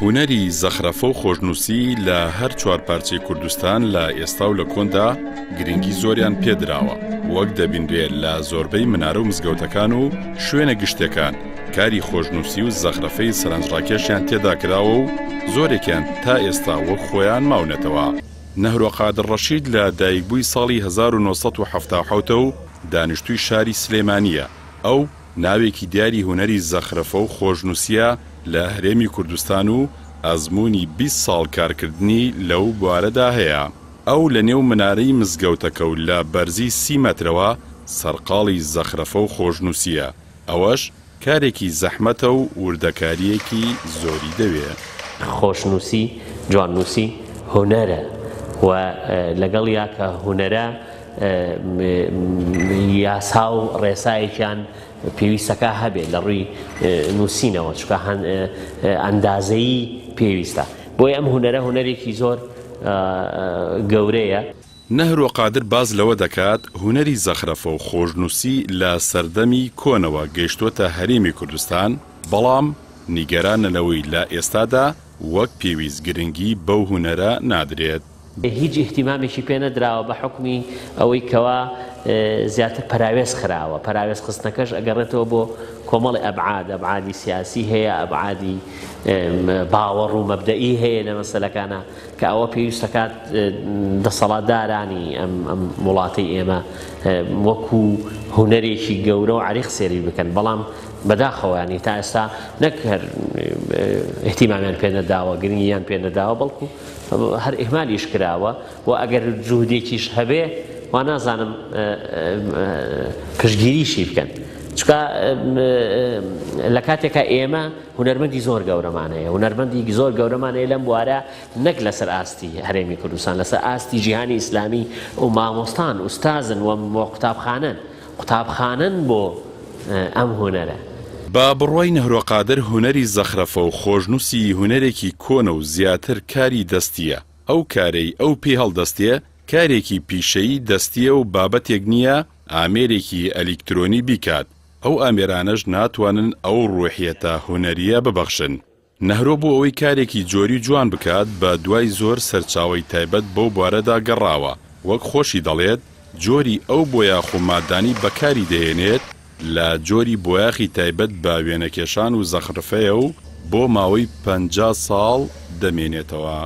هونەری زەخرەفە و خۆشنووسی لە هەر چوار پارچەی کوردستان لە ئێستا و لە کۆندا گرنگی زۆریان پێدراوە، وەک دەبینرێت لە زۆربەی منارە و مزگەوتەکان و شوێنە گشتەکان کاری خۆشنووسی و زەخرەفەی سەرنجڕاکێشیان تێدا کراوە و زۆرێکیان تا ئێستا وەک خۆیان ماونەتەوە. نەهرۆ قادر ڕەشید لە دایکبووی ساڵی 1970 و دانیشتووی شاری سلێمانیە. ئەو ناوێکی دیاری هونەری زەخرەفە و خۆشنووسیە لە هەرێمی کوردستان و ئەزموونی 20 ساڵ کارکردنی لەو بوارەدا هەیە. ئەو لە نێو منارەی مزگەوتەکە و لە بەرزی 30 مەترەوە سەرقاڵی زەخرەفە و خۆشنووسیە. ئەوەش کارێکی زەحمەتە و وردەکاریەکی زۆری دەوێت. خۆشنووسی، جواننووسی هونەرە و لەگەڵ یاکە هونەرە یاسا و ڕێسایەکیان پێویستەکە هەبێت لە ڕووی نووسینەوە، چکە ئەندازەیی پێویستە. بۆی ئەم هونەرە هونەرێکی زۆر گەورەیە. نەهرۆ قادر باز لەوە دەکات هونەری زەخرەفە و خۆشنووسی لە سەردەمی کۆنەوە گەیشتوۆتە هەرێمی کوردستان، بەڵام نیگەرانەوەی لە ئێستادا وەک پێویست گرنگی بەو هونەرە نادرێت. هیچ احتیمامێکی پێ نەدراوە بە حکمی ئەوەی کەوا زیاتر پەراوێز خراوە. پەراوێز خستنەکەش ئەگەڕێتەوە بۆ کۆمەڵی ئەبعادی سیاسی هەیە، ئەبعادی باوەڕ و مەبدەئی هەیە لە مەسەلەکانە کە ئەوە پێویستەکات دەسەڵاتدارانی ئەم وڵاتی ئێمە وەکو هونەرێکی گەورە و عریق سێری بکەن، بەڵام بەداخەوەیانی تا ئێستا نەک هەر احتیمامیان پێ نەداوە، گرنگیان پێ نەداوە، بەڵکو هەر ئیهمالیش کراوە و ئەگەر جوودێکیش هەبێ وا نازانم پشتگیریشی بکەن، چکە لە کاتێکە ئێمە هونەرمەندی زۆر گەورەمانەیە، هونەرمەندی زۆر گەورەمانەیە لەم بوارە، نەک لەسەر ئاستی هەرێمی کوردستان، لەسەر ئاستی جیهانی ئیسلامی و مامۆستان ئوستازن و قوتابخانن بۆ ئەم هونەرە. با بڕوای نەهرۆ قادر هونەری زەخرەفە و خۆشنووسی هونەرێکی کۆنە و زیاتر کاری دەستیە. ئەو کارەی ئەو پێ هەڵدەستێ کارێکی پیشەیی دەستیە و بابەتێک نییە ئامێرێکی ئەلیکترۆنی بیکات. ئەو ئامێرانەش ناتوانن ئەو ڕوحیەتە هونەریە ببەخشن. نەهرۆ بوو ئەوەی کارێکی جۆری جوان بکات بە دوای زۆر سەرچاوی تایبەت بەو بوارەدا گەڕاوە. وەک خۆشی دەڵێت جۆری ئەو بۆیاخ و مادانی بەکاری دەهێنێت لە جۆری بۆیاخی تایبەت بە وێنەکێشان و زەخرەفەیە و بۆ ماوەی 50 ساڵ دەمێنێتەوە.